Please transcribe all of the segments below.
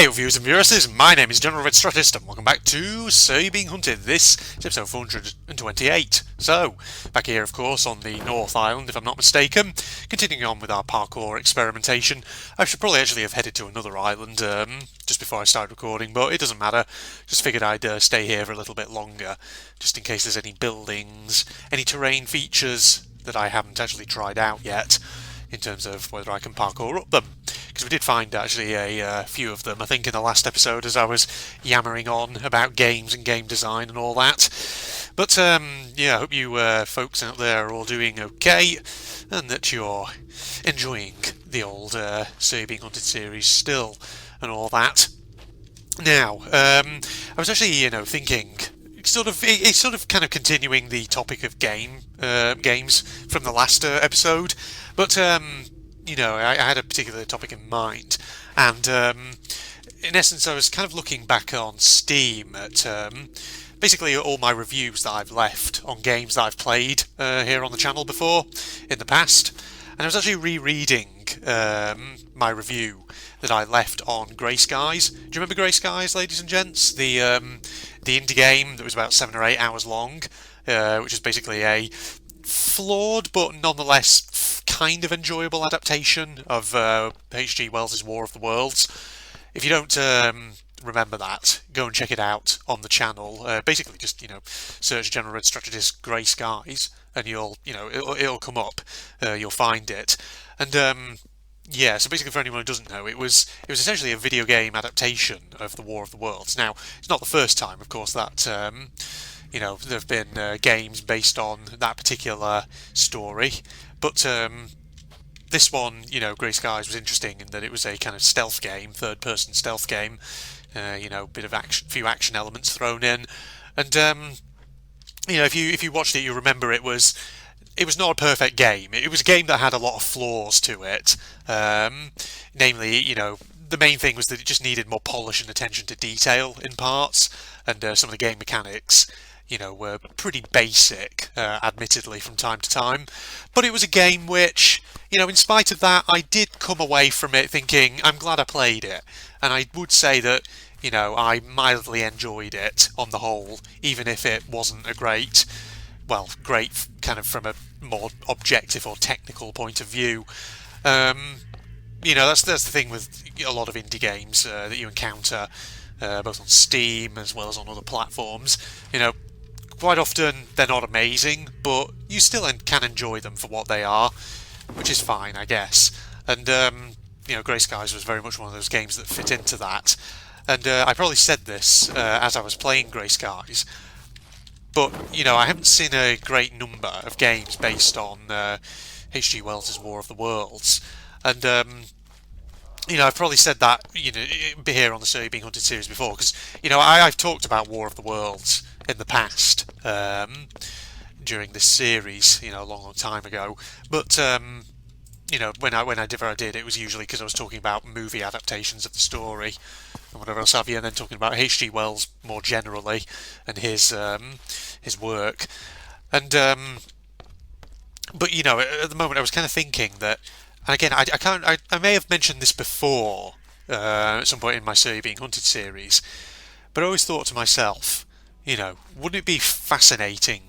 Hey viewers and viewresses, my name is General Red Strategist and welcome back to So You're Being Hunted. This is episode 428. So, back here of course on the North Island if I'm not mistaken, continuing on with our parkour experimentation. I should probably actually have headed to another island just before I started recording, but it doesn't matter. Just figured I'd stay here for a little bit longer, just in case there's any buildings, any terrain features that I haven't actually tried out yet, in terms of whether I can parkour up them. Because we did find actually a few of them, I think, in the last episode as I was yammering on about games and game design and all that. But yeah, I hope you folks out there are all doing okay and that you're enjoying the old So You're Being Hunted series still and all that. Now, I was actually, thinking, it's sort of kind of continuing the topic of games from the last episode, but I had a particular topic in mind, and in essence, I was kind of looking back on Steam at basically all my reviews that I've left on games that I've played here on the channel before in the past, and I was actually rereading my review that I left on Grey Skies. Do you remember Grey Skies, ladies and gents? The indie game that was about 7 or 8 hours long, which is basically a flawed but nonetheless kind of enjoyable adaptation of H.G. Wells' War of the Worlds. If you don't remember that, go and check it out on the channel. Basically, just search General Red Strategist Grey Skies, and it'll come up. You'll find it, and yeah. So basically, for anyone who doesn't know, it was essentially a video game adaptation of the War of the Worlds. Now, it's not the first time, of course, that there have been games based on that particular story, but this one, Grey Skies, was interesting in that it was a kind of stealth game, third-person stealth game. Bit of action, few action elements thrown in, and if you watched it, you remember it was not a perfect game. It was a game that had a lot of flaws to it. Namely, the main thing was that it just needed more polish and attention to detail in parts, and some of the game mechanics were pretty basic, admittedly, from time to time. But it was a game which, in spite of that, I did come away from it thinking, I'm glad I played it. And I would say that, I mildly enjoyed it on the whole, even if it wasn't great kind of from a more objective or technical point of view. That's the thing with a lot of indie games that you encounter, both on Steam as well as on other platforms. Quite often they're not amazing, but you still can enjoy them for what they are, which is fine, I guess. And Grey Skies was very much one of those games that fit into that. And I probably said this as I was playing Grey Skies, but I haven't seen a great number of games based on H.G. Wells' War of the Worlds, and I've probably said that here on the So You're Being Hunted series before, because I've talked about War of the Worlds in the past during this series, a long time ago. But when I did, it was usually because I was talking about movie adaptations of the story and whatever else have you, and then talking about H.G. Wells more generally and his work. And but at the moment I was kind of thinking that, and again, I may have mentioned this before at some point in my So You're Being Hunted series, but I always thought to myself, wouldn't it be fascinating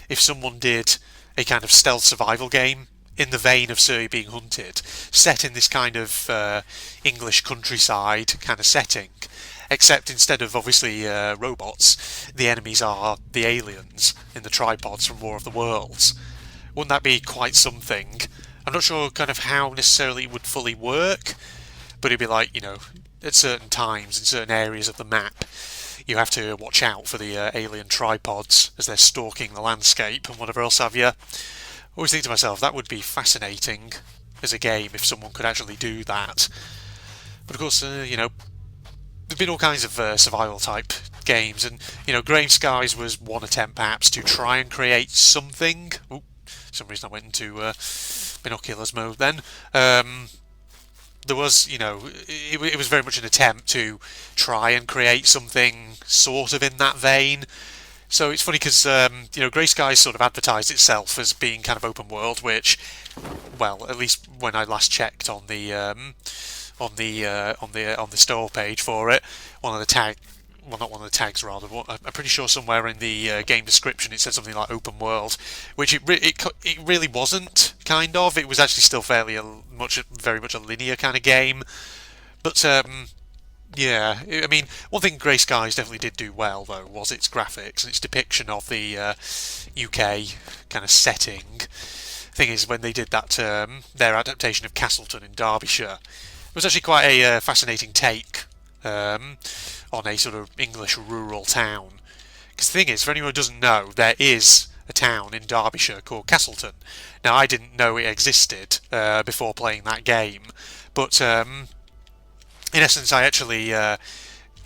if someone did a kind of stealth survival game in the vein of So You're Being Hunted, set in this kind of English countryside kind of setting, except instead of obviously robots, the enemies are the aliens in the tripods from War of the Worlds. Wouldn't that be quite something? I'm not sure kind of how necessarily it would fully work, but it'd be like, at certain times in certain areas of the map, you have to watch out for the alien tripods as they're stalking the landscape and whatever else have you. I always think to myself, that would be fascinating as a game if someone could actually do that. But of course, there've been all kinds of survival type games, and Grey Skies was one attempt perhaps to try and create something. Ooh, for some reason I went into binoculars mode then. There was, it was very much an attempt to try and create something sort of in that vein. So it's funny because, Grey Skies sort of advertised itself as being kind of open world, which, well, at least when I last checked on the on the store page for it. One of the tag, well, not one of the tags rather. I'm pretty sure somewhere in the game description it said something like open world, which it really wasn't. Kind of, it was actually still very much a linear kind of game. But yeah, I mean, one thing Grey Skies definitely did do well though was its graphics and its depiction of the UK kind of setting. Thing is, when they did that, their adaptation of Castleton in Derbyshire, it was actually quite a fascinating take on a sort of English rural town. Because the thing is, for anyone who doesn't know, there is a town in Derbyshire called Castleton. Now, I didn't know it existed before playing that game, but in essence, I actually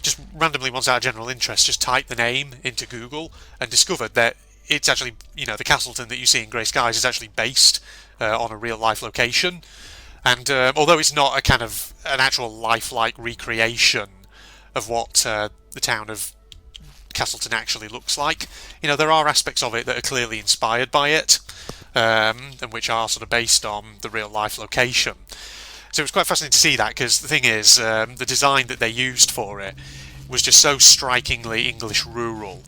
just randomly, once out of general interest, just typed the name into Google and discovered that it's actually, the Castleton that you see in Grey Skies is actually based on a real life location. And although it's not a kind of an actual lifelike recreation of what the town of Castleton actually looks like, there are aspects of it that are clearly inspired by it, and which are sort of based on the real life location. So it was quite fascinating to see that, because the thing is, the design that they used for it was just so strikingly English rural.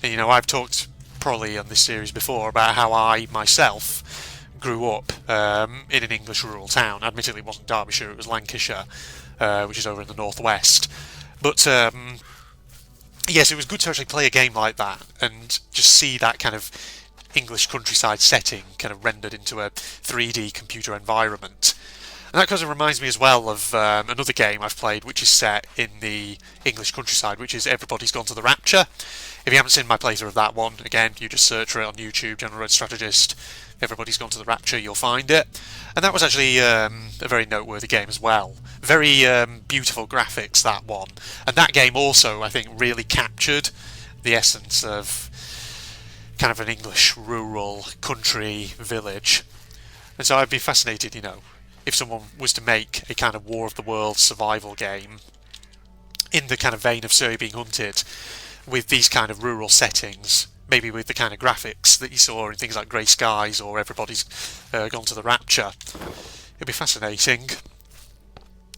And, I've talked probably on this series before about how I myself grew up in an English rural town. Admittedly, it wasn't Derbyshire, it was Lancashire, which is over in the northwest. But yes, it was good to actually play a game like that and just see that kind of English countryside setting kind of rendered into a 3D computer environment. And that kind of reminds me as well of another game I've played, which is set in the English countryside, which is Everybody's Gone to the Rapture. If you haven't seen my playthrough of that one, again, you just search for it on YouTube, General Red Strategist, Everybody's Gone to the Rapture, you'll find it. And that was actually a very noteworthy game as well. Very beautiful graphics, that one. And that game also, I think, really captured the essence of kind of an English rural country village. And so I'd be fascinated, if someone was to make a kind of War of the Worlds survival game in the kind of vein of Surrey Being Hunted, with these kind of rural settings, maybe with the kind of graphics that you saw in things like Grey Skies or Everybody's Gone to the Rapture. It'd be fascinating.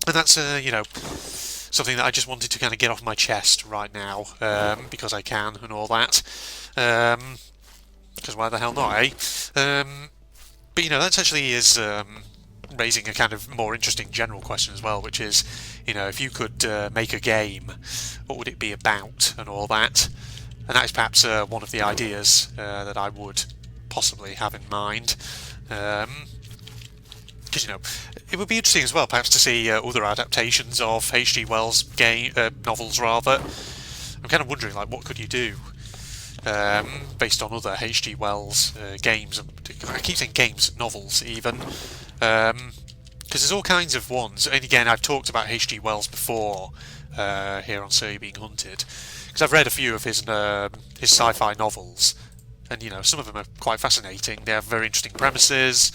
And that's, something that I just wanted to kind of get off my chest right now, because I can and all that. Because why the hell not, eh? But, that actually is raising a kind of more interesting general question as well, which is, if you could make a game, what would it be about and all that? And that is perhaps one of the ideas that I would possibly have in mind. Because, it would be interesting as well, perhaps, to see other adaptations of H.G. Wells' novels, rather. I'm kind of wondering, what could you do based on other H.G. Wells games? I keep saying games, novels, even. Because there's all kinds of ones, and again, I've talked about H.G. Wells before here on Surrey Being Hunted, because I've read a few of his sci-fi novels, and some of them are quite fascinating. They have very interesting premises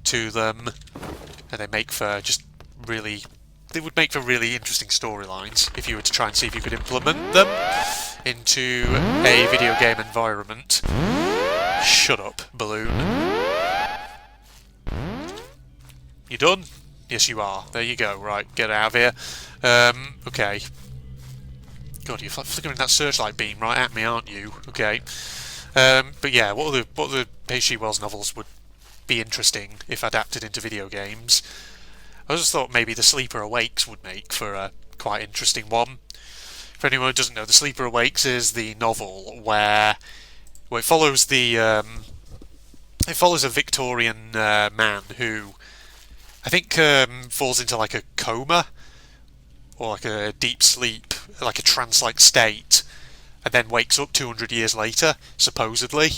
to them, and they would make for really interesting storylines if you were to try and see if you could implement them into a video game environment. Shut up, Balloon. You done? Yes, you are. There you go. Right, get out of here. Okay. God, you're flickering that searchlight beam right at me, aren't you? Okay. But yeah, what other H.G. Wells novels would be interesting if adapted into video games? I just thought maybe The Sleeper Awakes would make for a quite interesting one. For anyone who doesn't know, The Sleeper Awakes is the novel where it follows a Victorian man who I think falls into like a coma or like a deep sleep, like a trance-like state, and then wakes up 200 years later, supposedly,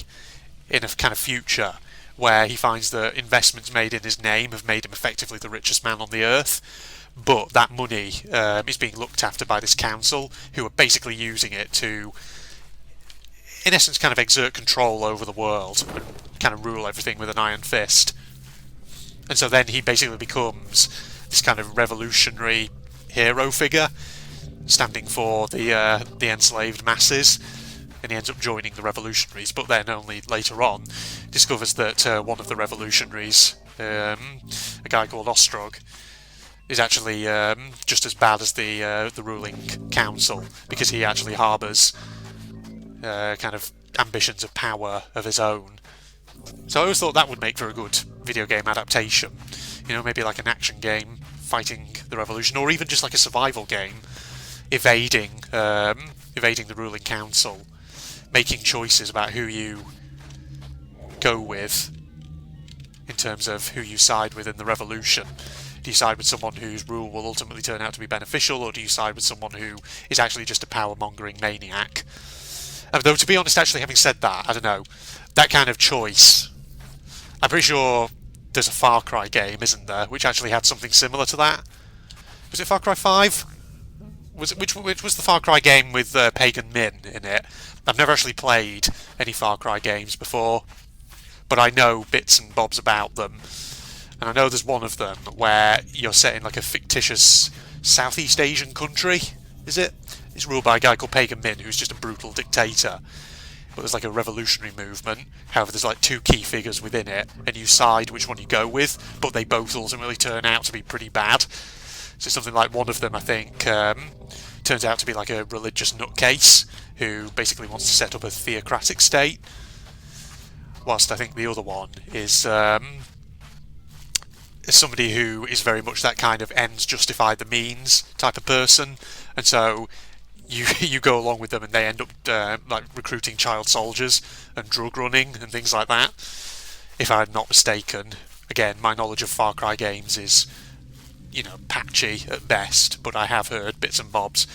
in a kind of future where he finds that investments made in his name have made him effectively the richest man on the earth, but that money is being looked after by this council, who are basically using it to, in essence, kind of exert control over the world and kind of rule everything with an iron fist. And so then he basically becomes this kind of revolutionary hero figure, standing for the enslaved masses, and he ends up joining the revolutionaries, but then only later on discovers that one of the revolutionaries, a guy called Ostrog, is actually just as bad as the ruling council, because he actually harbours kind of ambitions of power of his own. So I always thought that would make for a good video game adaptation. You know, maybe like an action game fighting the revolution, or even just like a survival game, evading the ruling council, making choices about who you go with in terms of who you side with in the revolution. Do you side with someone whose rule will ultimately turn out to be beneficial, or do you side with someone who is actually just a power-mongering maniac? Though, to be honest, actually, having said that, I don't know, that kind of choice, I'm pretty sure there's a Far Cry game, isn't there, which actually had something similar to that. Was it Far Cry 5? Which was the Far Cry game with Pagan Min in it? I've never actually played any Far Cry games before, but I know bits and bobs about them. And I know there's one of them where you're set in like a fictitious Southeast Asian country, is it? It's ruled by a guy called Pagan Min, who's just a brutal dictator. But there's like a revolutionary movement. However, there's like two key figures within it, and you side which one you go with, but they both ultimately turn out to be pretty bad. So something like one of them, I think, turns out to be like a religious nutcase who basically wants to set up a theocratic state, whilst I think the other one is somebody who is very much that kind of ends justify the means type of person, and so you go along with them and they end up like recruiting child soldiers and drug running and things like that, if I'm not mistaken. Again, my knowledge of Far Cry games is, you know, patchy at best, but I have heard bits and bobs.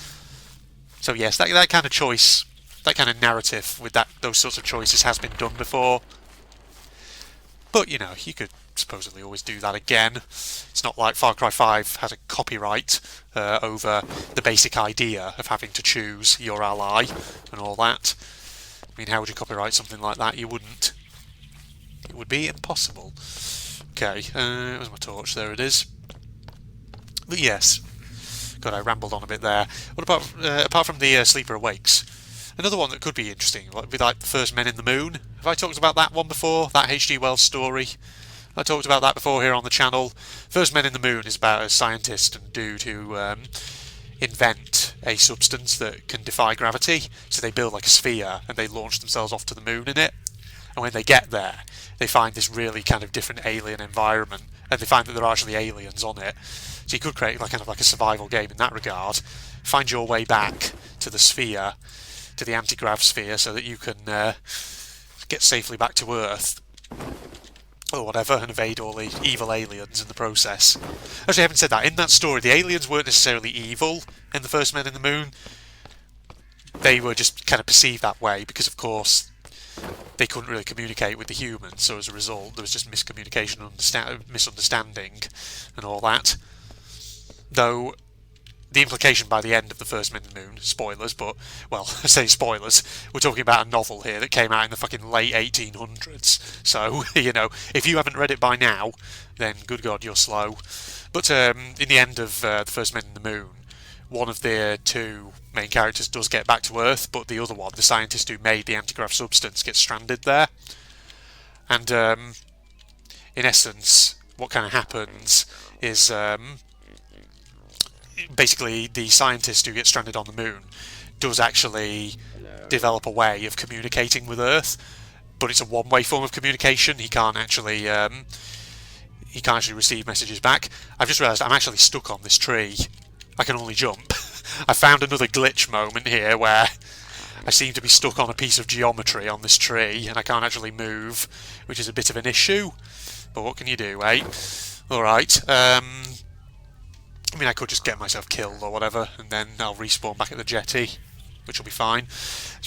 So yes, that kind of choice, that kind of narrative with those sorts of choices has been done before. But, you know, you could supposedly always do that again. It's not like Far Cry 5 had a copyright over the basic idea of having to choose your ally and all that. I mean, how would you copyright something like that? You wouldn't. It would be impossible. Okay, where's my torch? There it is. But yes, God, I rambled on a bit there. What about, apart from the Sleeper Awakes, another one that could be interesting would be like The First Men in the Moon. Have I talked about that one before? That H.G. Wells story? I talked about that before here on the channel. First Men in the Moon is about a scientist and dude who invent a substance that can defy gravity. So they build like a sphere and they launch themselves off to the moon in it. And when they get there, they find this really kind of different alien environment, and they find that there are actually aliens on it. So you could create like kind of like a survival game in that regard. Find your way back to the sphere, to the anti-grav sphere, so that you can get safely back to Earth or whatever, and evade all the evil aliens in the process. Actually, I haven't said that. In that story, the aliens weren't necessarily evil in The First Men in the Moon. They were just kind of perceived that way because, of course, they couldn't really communicate with the humans, so as a result there was just miscommunication and misunderstanding and all that. Though the implication by the end of The First Men in the Moon, spoilers, but, well, I say spoilers, we're talking about a novel here that came out in the fucking late 1800s, so, you know, if you haven't read it by now, then good God, you're slow. But in the end of The First Men in the Moon, one of the two main characters does get back to Earth, but the other one, the scientist who made the anti-grav substance, gets stranded there. And in essence, what kind of happens is basically the scientist who gets stranded on the moon does actually develop a way of communicating with Earth, but it's a one-way form of communication. He can't actually receive messages back. I've just realised I'm actually stuck on this tree. I can only jump. I found another glitch moment here where I seem to be stuck on a piece of geometry on this tree and I can't actually move, which is a bit of an issue. But what can you do, eh? Alright, I mean, I could just get myself killed or whatever, and then I'll respawn back at the jetty, which will be fine.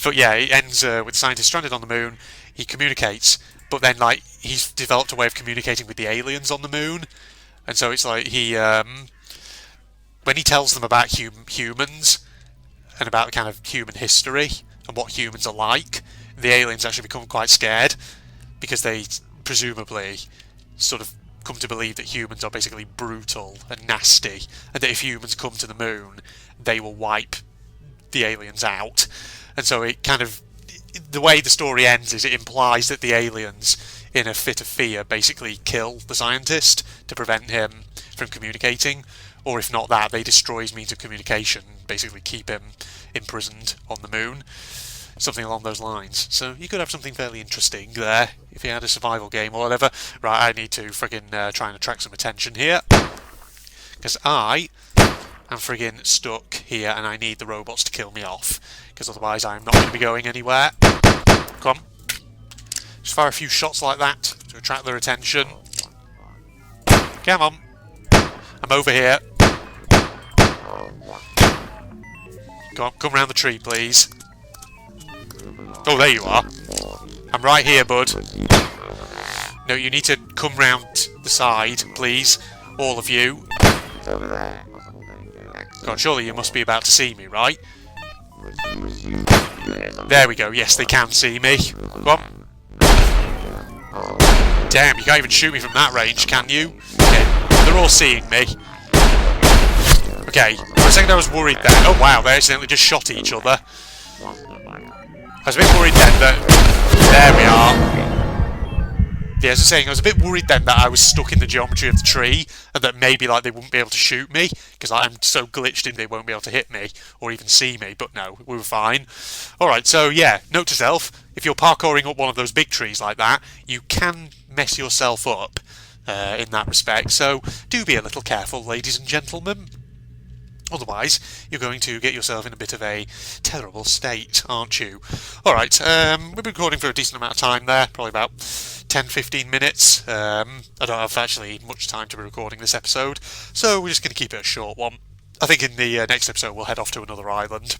But yeah, it ends with the scientist stranded on the moon. He communicates, but then, like, he's developed a way of communicating with the aliens on the moon. And so it's like he, when he tells them about humans and about kind of human history and what humans are like, the aliens actually become quite scared because they presumably sort of come to believe that humans are basically brutal and nasty, and that if humans come to the moon, they will wipe the aliens out. And so it kind of, the way the story ends is it implies that the aliens, in a fit of fear, basically kill the scientist to prevent him from communicating, or if not that, they destroy his means of communication, basically keep him imprisoned on the moon. Something along those lines. So you could have something fairly interesting there if you had a survival game or whatever. Right, I need to friggin' try and attract some attention here. Because I am friggin' stuck here and I need the robots to kill me off. Because otherwise I'm not going to be going anywhere. Come on. Just fire a few shots like that to attract their attention. Come on. I'm over here. Come round the tree, please. Oh, there you are. I'm right here, bud. No, you need to come round the side, please. All of you. God, surely you must be about to see me, right? There we go. Yes, they can see me. Come on. Damn, you can't even shoot me from that range, can you? Okay, they're all seeing me. Okay, for a second I was worried there. Oh wow, they accidentally just shot each other. I was a bit worried then that... There we are. Yeah, as I was saying, I was a bit worried then that I was stuck in the geometry of the tree and that maybe like they wouldn't be able to shoot me because I'm so glitched in they won't be able to hit me or even see me, but no, we were fine. Alright, so yeah, note to self, if you're parkouring up one of those big trees like that, you can mess yourself up in that respect, so do be a little careful, ladies and gentlemen. Otherwise, you're going to get yourself in a bit of a terrible state, aren't you? Alright, we've been recording for a decent amount of time there, probably about 10-15 minutes. I don't have actually much time to be recording this episode, so we're just going to keep it a short one. I think in the next episode we'll head off to another island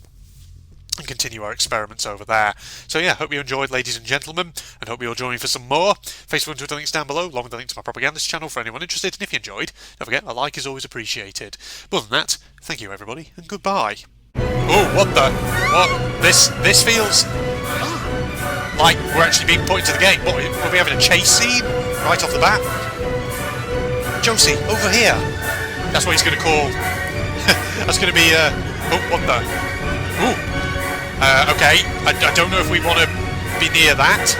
and continue our experiments over there. So yeah, hope you enjoyed, ladies and gentlemen, and hope you'll join me for some more. Facebook and Twitter links down below, along with the link to my propagandist channel for anyone interested, and if you enjoyed, don't forget, a like is always appreciated. But other than that, thank you everybody, and goodbye. Oh, what the? What? This feels like we're actually being put into the game. What, are we having a chase scene right off the bat? Josie, over here! That's what he's going to call... That's going to be, oh, what the? Ooh. Okay, I don't know if we want to be near that.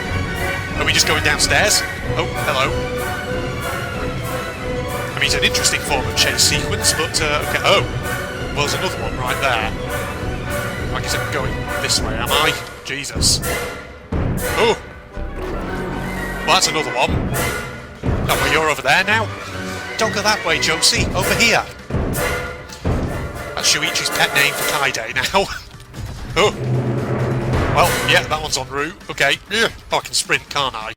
Are we just going downstairs? Oh, hello. I mean, it's an interesting form of chase sequence, but, okay. Oh, well, there's another one right there. I guess I'm going this way, am I? Jesus. Oh! Well, that's another one. Oh, well, you're over there now? Don't go that way, Josie. Over here. That's Shuichi's pet name for Kaide now. Oh! Well, yeah, that one's en route. Okay. Oh, I can sprint, can't I?